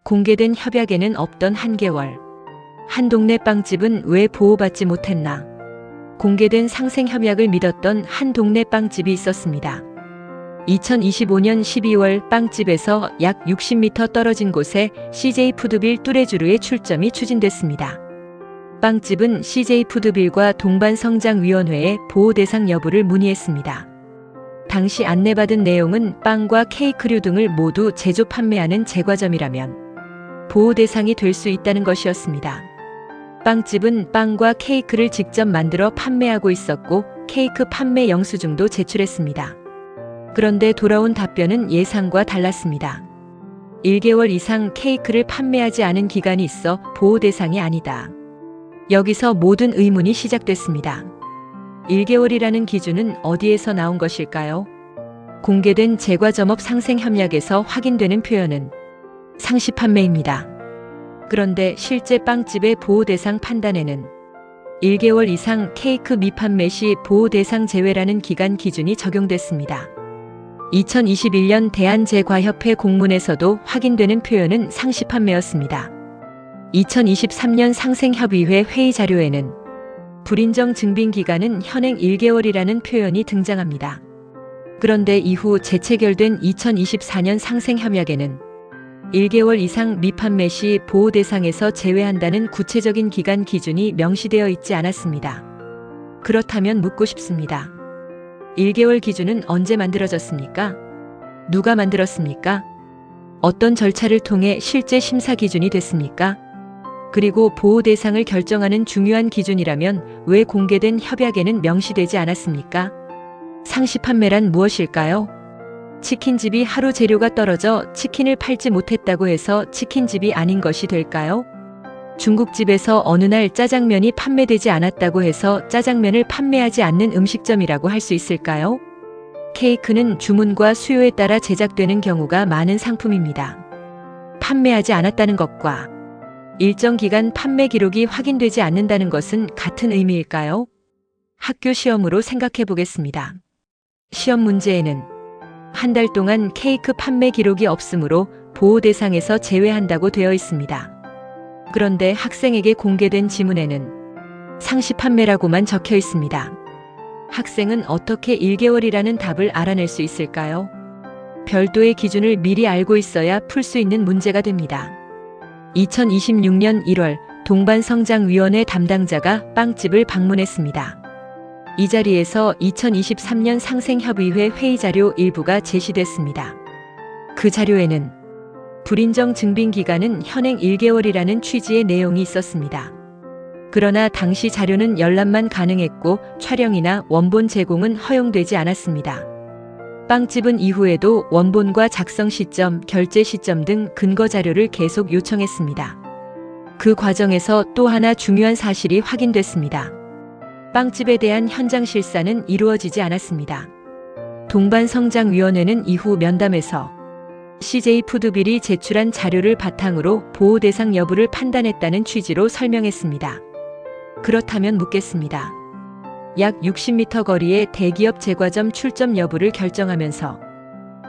공개된 협약에는 없던 한계월. 한 동네 빵집은 왜 보호받지 못했나? 공개된 상생 협약을 믿었던 한 동네 빵집이 있었습니다. 2025년 12월 빵집에서 약 60m 떨어진 곳에 CJ푸드빌 뚜레쥬르의 출점이 추진됐습니다. 빵집은 CJ푸드빌과 동반성장위원회에 보호대상 여부를 문의했습니다. 당시 안내받은 내용은 빵과 케이크류 등을 모두 제조 판매하는 제과점이라면 보호대상이 될 수 있다는 것이었습니다. 빵집은 빵과 케이크를 직접 만들어 판매하고 있었고 케이크 판매 영수증도 제출했습니다. 그런데 돌아온 답변은 예상과 달랐습니다. 1개월 이상 케이크를 판매하지 않은 기간이 있어 보호대상이 아니다. 여기서 모든 의문이 시작됐습니다. 1개월이라는 기준은 어디에서 나온 것일까요? 공개된 제과점업 상생협약에서 확인되는 표현은 상시 판매입니다. 그런데 실제 빵집의 보호대상 판단에는 1개월 이상 케이크 미판매 시 보호대상 제외라는 기간 기준이 적용됐습니다. 2021년 대한제과협회 공문에서도 확인되는 표현은 상시 판매였습니다. 2023년 상생협의회 회의 자료에는 불인정 증빙 기간은 현행 1개월이라는 표현이 등장합니다. 그런데 이후 재체결된 2024년 상생협약에는 1개월 이상 미판매 시 보호대상에서 제외한다는 구체적인 기간 기준이 명시되어 있지 않았습니다. 그렇다면 묻고 싶습니다. 1개월 기준은 언제 만들어졌습니까? 누가 만들었습니까? 어떤 절차를 통해 실제 심사 기준이 됐습니까? 그리고 보호 대상을 결정하는 중요한 기준이라면 왜 공개된 협약에는 명시되지 않았습니까? 상시 판매란 무엇일까요? 치킨집이 하루 재료가 떨어져 치킨을 팔지 못했다고 해서 치킨집이 아닌 것이 될까요? 중국집에서 어느 날 짜장면이 판매되지 않았다고 해서 짜장면을 판매하지 않는 음식점이라고 할 수 있을까요? 케이크는 주문과 수요에 따라 제작되는 경우가 많은 상품입니다. 판매하지 않았다는 것과 일정 기간 판매 기록이 확인되지 않는다는 것은 같은 의미일까요? 학교 시험으로 생각해 보겠습니다. 시험 문제에는 한 달 동안 케이크 판매 기록이 없으므로 보호 대상에서 제외한다고 되어 있습니다. 그런데 학생에게 공개된 지문에는 상시 판매라고만 적혀 있습니다. 학생은 어떻게 1개월이라는 답을 알아낼 수 있을까요? 별도의 기준을 미리 알고 있어야 풀 수 있는 문제가 됩니다. 2026년 1월 동반성장위원회 담당자가 빵집을 방문했습니다. 이 자리에서 2023년 상생협의회 회의자료 일부가 제시됐습니다. 그 자료에는 불인정 증빙 기간은 현행 1개월이라는 취지의 내용이 있었습니다. 그러나 당시 자료는 열람만 가능했고 촬영이나 원본 제공은 허용되지 않았습니다. 빵집은 이후에도 원본과 작성 시점, 결제 시점 등 근거 자료를 계속 요청했습니다. 그 과정에서 또 하나 중요한 사실이 확인됐습니다. 빵집에 대한 현장 실사는 이루어지지 않았습니다. 동반성장위원회는 이후 면담에서 CJ푸드빌이 제출한 자료를 바탕으로 보호 대상 여부를 판단했다는 취지로 설명했습니다. 그렇다면 묻겠습니다. 약 60m 거리의 대기업 제과점 출점 여부를 결정하면서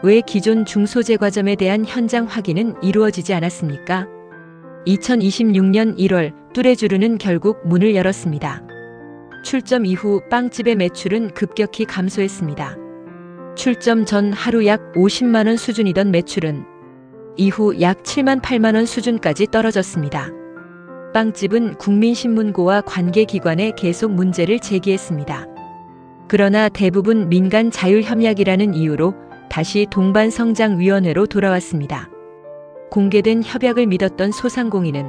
왜 기존 중소제과점에 대한 현장 확인은 이루어지지 않았습니까? 2026년 1월 뚜레쥬르는 결국 문을 열었습니다. 출점 이후 빵집의 매출은 급격히 감소했습니다. 출점 전 하루 약 50만 원 수준이던 매출은 이후 약 7만 8만 원 수준까지 떨어졌습니다. 빵집은 국민신문고와 관계기관에 계속 문제를 제기했습니다. 그러나 대부분 민간 자율협약이라는 이유로 다시 동반성장위원회로 돌아왔습니다. 공개된 협약을 믿었던 소상공인은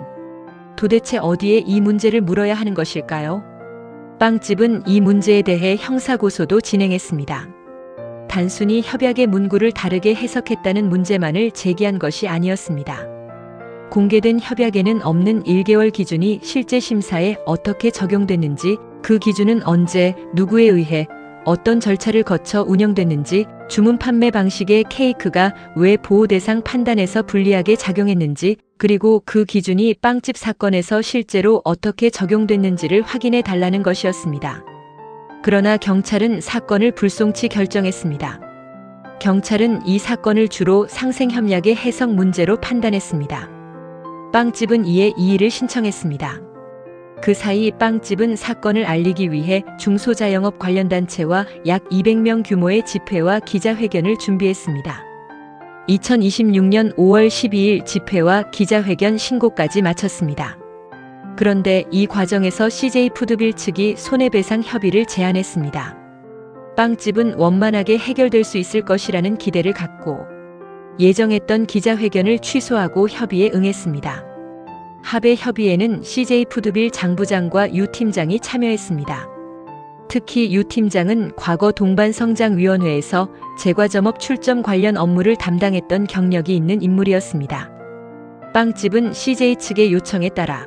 도대체 어디에 이 문제를 물어야 하는 것일까요? 빵집은 이 문제에 대해 형사고소도 진행했습니다. 단순히 협약의 문구를 다르게 해석했다는 문제만을 제기한 것이 아니었습니다. 공개된 협약에는 없는 1개월 기준이 실제 심사에 어떻게 적용됐는지, 그 기준은 언제, 누구에 의해, 어떤 절차를 거쳐 운영됐는지, 주문 판매 방식의 케이크가 왜 보호 대상 판단에서 불리하게 작용했는지, 그리고 그 기준이 빵집 사건에서 실제로 어떻게 적용됐는지를 확인해 달라는 것이었습니다. 그러나 경찰은 사건을 불송치 결정했습니다. 경찰은 이 사건을 주로 상생협약의 해석 문제로 판단했습니다. 빵집은 이에 이의를 신청했습니다. 그 사이 빵집은 사건을 알리기 위해 중소자영업 관련 단체와 약 200명 규모의 집회와 기자회견을 준비했습니다. 2026년 5월 12일 집회와 기자회견 신고까지 마쳤습니다. 그런데 이 과정에서 CJ푸드빌 측이 손해배상 협의를 제안했습니다. 빵집은 원만하게 해결될 수 있을 것이라는 기대를 갖고 예정했던 기자회견을 취소하고 협의에 응했습니다. 합의 협의에는 CJ푸드빌 장부장과 유 팀장이 참여했습니다. 특히 유 팀장은 과거 동반성장위원회에서 제과점업 출점 관련 업무를 담당했던 경력이 있는 인물이었습니다. 빵집은 CJ 측의 요청에 따라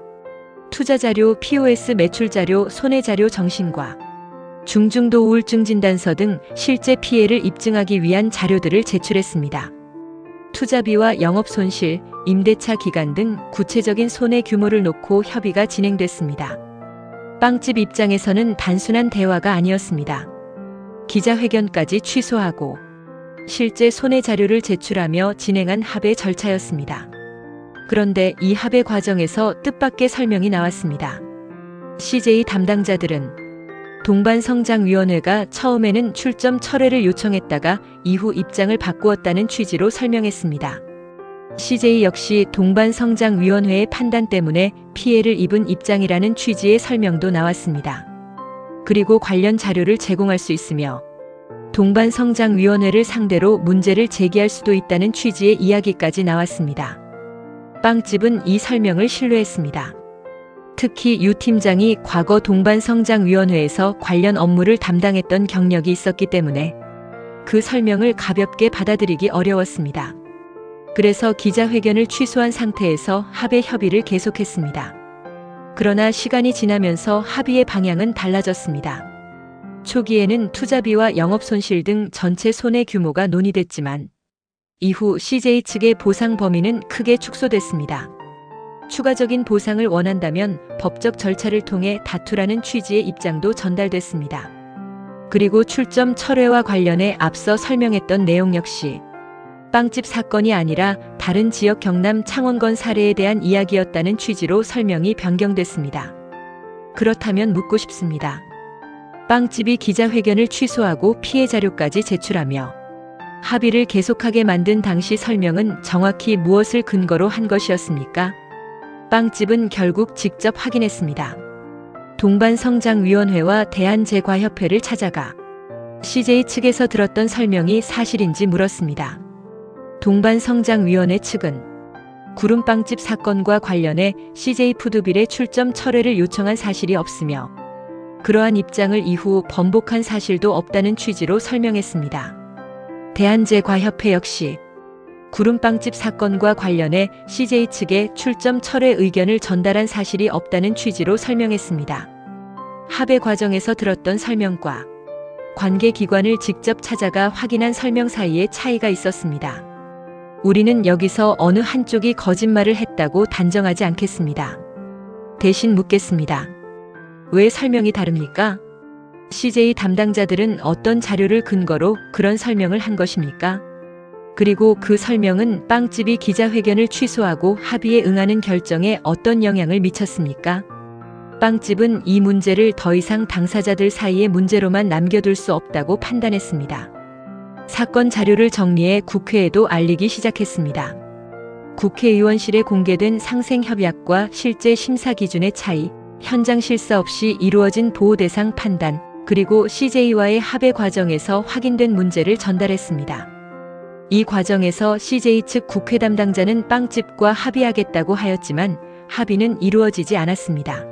투자자료, POS 매출자료, 손해자료 정신과 중증도 우울증 진단서 등 실제 피해를 입증하기 위한 자료들을 제출했습니다. 투자비와 영업손실, 임대차 기간 등 구체적인 손해 규모를 놓고 협의가 진행됐습니다. 빵집 입장에서는 단순한 대화가 아니었습니다. 기자회견까지 취소하고 실제 손해 자료를 제출하며 진행한 합의 절차였습니다. 그런데 이 합의 과정에서 뜻밖의 설명이 나왔습니다. CJ 담당자들은 동반성장위원회가 처음에는 출점 철회를 요청했다가 이후 입장을 바꾸었다는 취지로 설명했습니다. CJ 역시 동반성장위원회의 판단 때문에 피해를 입은 입장이라는 취지의 설명도 나왔습니다. 그리고 관련 자료를 제공할 수 있으며 동반성장위원회를 상대로 문제를 제기할 수도 있다는 취지의 이야기까지 나왔습니다. 빵집은 이 설명을 신뢰했습니다. 특히 유 팀장이 과거 동반성장위원회에서 관련 업무를 담당했던 경력이 있었기 때문에 그 설명을 가볍게 받아들이기 어려웠습니다. 그래서 기자회견을 취소한 상태에서 합의 협의를 계속했습니다. 그러나 시간이 지나면서 합의의 방향은 달라졌습니다. 초기에는 투자비와 영업손실 등 전체 손해 규모가 논의됐지만 이후 CJ 측의 보상 범위는 크게 축소됐습니다. 추가적인 보상을 원한다면 법적 절차를 통해 다투라는 취지의 입장도 전달됐습니다. 그리고 출점 철회와 관련해 앞서 설명했던 내용 역시 빵집 사건이 아니라 다른 지역 경남 창원건 사례에 대한 이야기였다는 취지로 설명이 변경됐습니다. 그렇다면 묻고 싶습니다. 빵집이 기자회견을 취소하고 피해 자료까지 제출하며 합의를 계속하게 만든 당시 설명은 정확히 무엇을 근거로 한 것이었습니까? 빵집은 결국 직접 확인했습니다. 동반성장위원회와 대한제과협회를 찾아가 CJ 측에서 들었던 설명이 사실인지 물었습니다. 동반성장위원회 측은 구름빵집 사건과 관련해 CJ푸드빌의 출점 철회를 요청한 사실이 없으며 그러한 입장을 이후 번복한 사실도 없다는 취지로 설명했습니다. 대한제과협회 역시 구름빵집 사건과 관련해 CJ 측에 출점 철회 의견을 전달한 사실이 없다는 취지로 설명했습니다. 합의 과정에서 들었던 설명과 관계기관을 직접 찾아가 확인한 설명 사이에 차이가 있었습니다. 우리는 여기서 어느 한쪽이 거짓말을 했다고 단정하지 않겠습니다. 대신 묻겠습니다. 왜 설명이 다릅니까? CJ 담당자들은 어떤 자료를 근거로 그런 설명을 한 것입니까? 그리고 그 설명은 빵집이 기자회견을 취소하고 합의에 응하는 결정에 어떤 영향을 미쳤습니까? 빵집은 이 문제를 더 이상 당사자들 사이의 문제로만 남겨둘 수 없다고 판단했습니다. 사건 자료를 정리해 국회에도 알리기 시작했습니다. 국회의원실에 공개된 상생협약과 실제 심사 기준의 차이, 현장 실사 없이 이루어진 보호 대상 판단, 그리고 CJ와의 합의 과정에서 확인된 문제를 전달했습니다. 이 과정에서 CJ 측 국회 담당자는 빵집과 합의하겠다고 하였지만 합의는 이루어지지 않았습니다.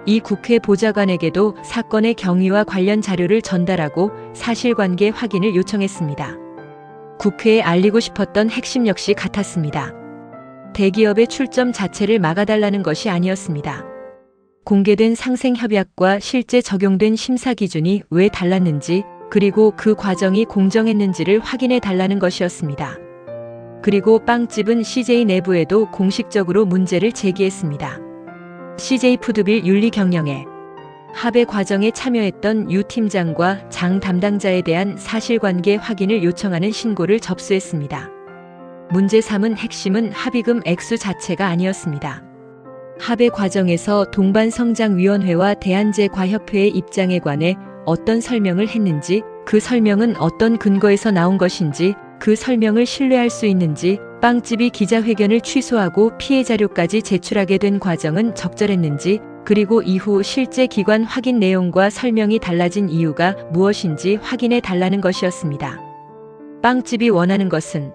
이 국회 보좌관에게도 사건의 경위와 관련 자료를 전달하고 사실관계 확인을 요청했습니다. 국회에 알리고 싶었던 핵심 역시 같았습니다. 대기업의 출점 자체를 막아달라는 것이 아니었습니다. 공개된 상생협약과 실제 적용된 심사 기준이 왜 달랐는지, 그리고 그 과정이 공정했는지를 확인해 달라는 것이었습니다. 그리고 빵집은 CJ 내부에도 공식적으로 문제를 제기했습니다. CJ푸드빌 윤리경영에 합의 과정에 참여했던 유 팀장과 장 담당자에 대한 사실관계 확인을 요청하는 신고를 접수했습니다. 문제 3은 핵심은 합의금 액수 자체가 아니었습니다. 합의 과정에서 동반성장위원회와 대한제과협회의 입장에 관해 어떤 설명을 했는지, 그 설명은 어떤 근거에서 나온 것인지, 그 설명을 신뢰할 수 있는지, 빵집이 기자회견을 취소하고 피해 자료까지 제출하게 된 과정은 적절했는지, 그리고 이후 실제 기관 확인 내용과 설명이 달라진 이유가 무엇인지 확인해 달라는 것이었습니다. 빵집이 원하는 것은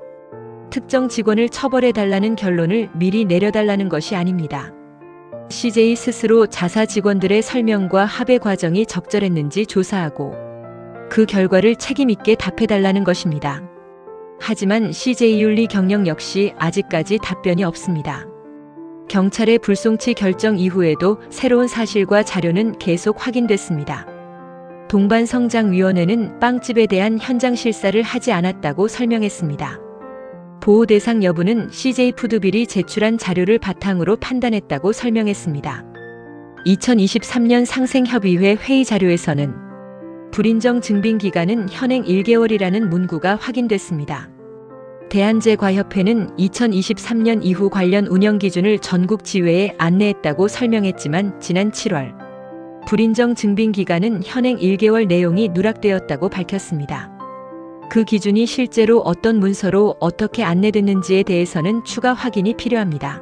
특정 직원을 처벌해 달라는 결론을 미리 내려달라는 것이 아닙니다. CJ 스스로 자사 직원들의 설명과 합의 과정이 적절했는지 조사하고 그 결과를 책임있게 답해달라는 것입니다. 하지만 CJ 윤리 경영 역시 아직까지 답변이 없습니다. 경찰의 불송치 결정 이후에도 새로운 사실과 자료는 계속 확인됐습니다. 동반성장위원회는 빵집에 대한 현장 실사를 하지 않았다고 설명했습니다. 보호 대상 여부는 CJ푸드빌이 제출한 자료를 바탕으로 판단했다고 설명했습니다. 2023년 상생협의회 회의 자료에서는 불인정 증빙 기간은 현행 1개월이라는 문구가 확인됐습니다. 대한제과협회는 2023년 이후 관련 운영 기준을 전국 지회에 안내했다고 설명했지만 지난 7월 불인정 증빙 기간은 현행 1개월 내용이 누락되었다고 밝혔습니다. 그 기준이 실제로 어떤 문서로 어떻게 안내됐는지에 대해서는 추가 확인이 필요합니다.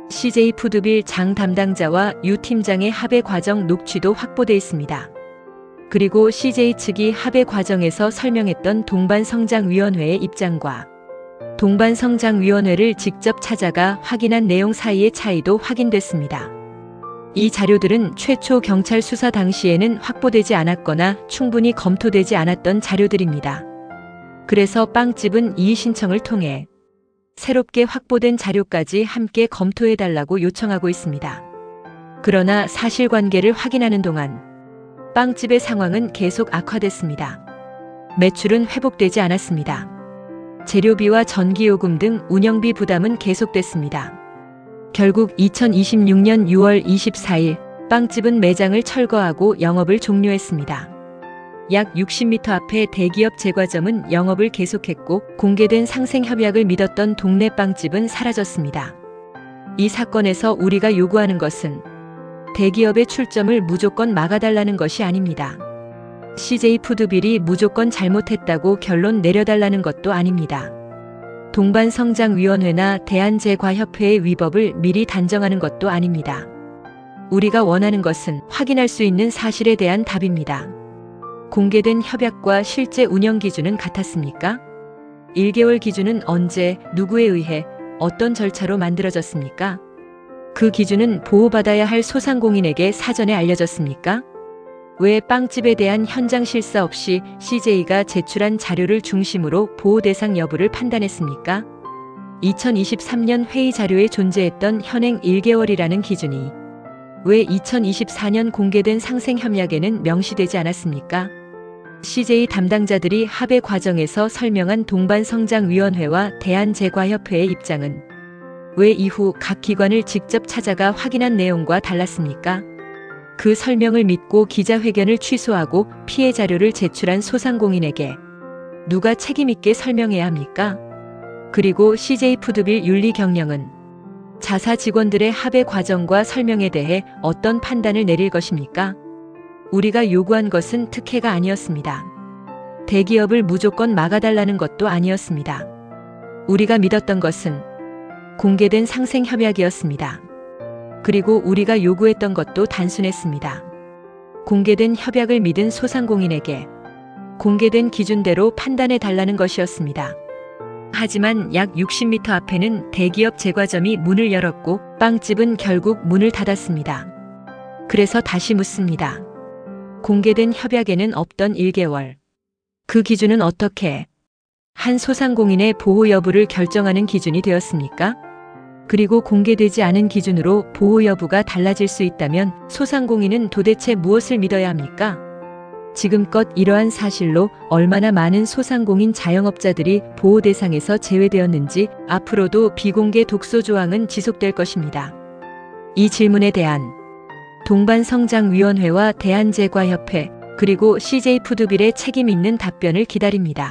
CJ푸드빌 장 담당자와 유 팀장의 합의 과정 녹취도 확보돼 있습니다. 그리고 CJ 측이 합의 과정에서 설명했던 동반성장위원회의 입장과 동반성장위원회를 직접 찾아가 확인한 내용 사이의 차이도 확인됐습니다. 이 자료들은 최초 경찰 수사 당시에는 확보되지 않았거나 충분히 검토되지 않았던 자료들입니다. 그래서 빵집은 이의 신청을 통해 새롭게 확보된 자료까지 함께 검토해달라고 요청하고 있습니다. 그러나 사실관계를 확인하는 동안 빵집의 상황은 계속 악화됐습니다. 매출은 회복되지 않았습니다. 재료비와 전기요금 등 운영비 부담은 계속됐습니다. 결국 2026년 6월 24일 빵집은 매장을 철거하고 영업을 종료했습니다. 약 60m 앞에 대기업 제과점은 영업을 계속했고 공개된 상생협약을 믿었던 동네 빵집은 사라졌습니다. 이 사건에서 우리가 요구하는 것은 대기업의 출점을 무조건 막아달라는 것이 아닙니다. CJ푸드빌이 무조건 잘못했다고 결론 내려달라는 것도 아닙니다. 동반성장위원회나 대한제과협회의 위법을 미리 단정하는 것도 아닙니다. 우리가 원하는 것은 확인할 수 있는 사실에 대한 답입니다. 공개된 협약과 실제 운영 기준은 같았습니까? 1개월 기준은 언제, 누구에 의해, 어떤 절차로 만들어졌습니까? 그 기준은 보호받아야 할 소상공인에게 사전에 알려졌습니까? 왜 빵집에 대한 현장 실사 없이 CJ가 제출한 자료를 중심으로 보호 대상 여부를 판단했습니까? 2023년 회의 자료에 존재했던 현행 1개월이라는 기준이 왜 2024년 공개된 상생협약에는 명시되지 않았습니까? CJ 담당자들이 합의 과정에서 설명한 동반성장위원회와 대한제과협회의 입장은 왜 이후 각 기관을 직접 찾아가 확인한 내용과 달랐습니까? 그 설명을 믿고 기자회견을 취소하고 피해 자료를 제출한 소상공인에게 누가 책임있게 설명해야 합니까? 그리고 CJ푸드빌 윤리경영은 자사 직원들의 합의 과정과 설명에 대해 어떤 판단을 내릴 것입니까? 우리가 요구한 것은 특혜가 아니었습니다. 대기업을 무조건 막아달라는 것도 아니었습니다. 우리가 믿었던 것은 공개된 상생협약이었습니다. 그리고 우리가 요구했던 것도 단순했습니다. 공개된 협약을 믿은 소상공인에게 공개된 기준대로 판단해 달라는 것이었습니다. 하지만 약 60m 앞에는 대기업 제과점이 문을 열었고 빵집은 결국 문을 닫았습니다. 그래서 다시 묻습니다. 공개된 협약에는 없던 1개월. 그 기준은 어떻게 한 소상공인의 보호 여부를 결정하는 기준이 되었습니까? 그리고 공개되지 않은 기준으로 보호 여부가 달라질 수 있다면 소상공인은 도대체 무엇을 믿어야 합니까? 지금껏 이러한 사실로 얼마나 많은 소상공인 자영업자들이 보호 대상에서 제외되었는지 앞으로도 비공개 독소 조항은 지속될 것입니다. 이 질문에 대한 동반성장위원회와 대한제과협회 그리고 CJ푸드빌의 책임 있는 답변을 기다립니다.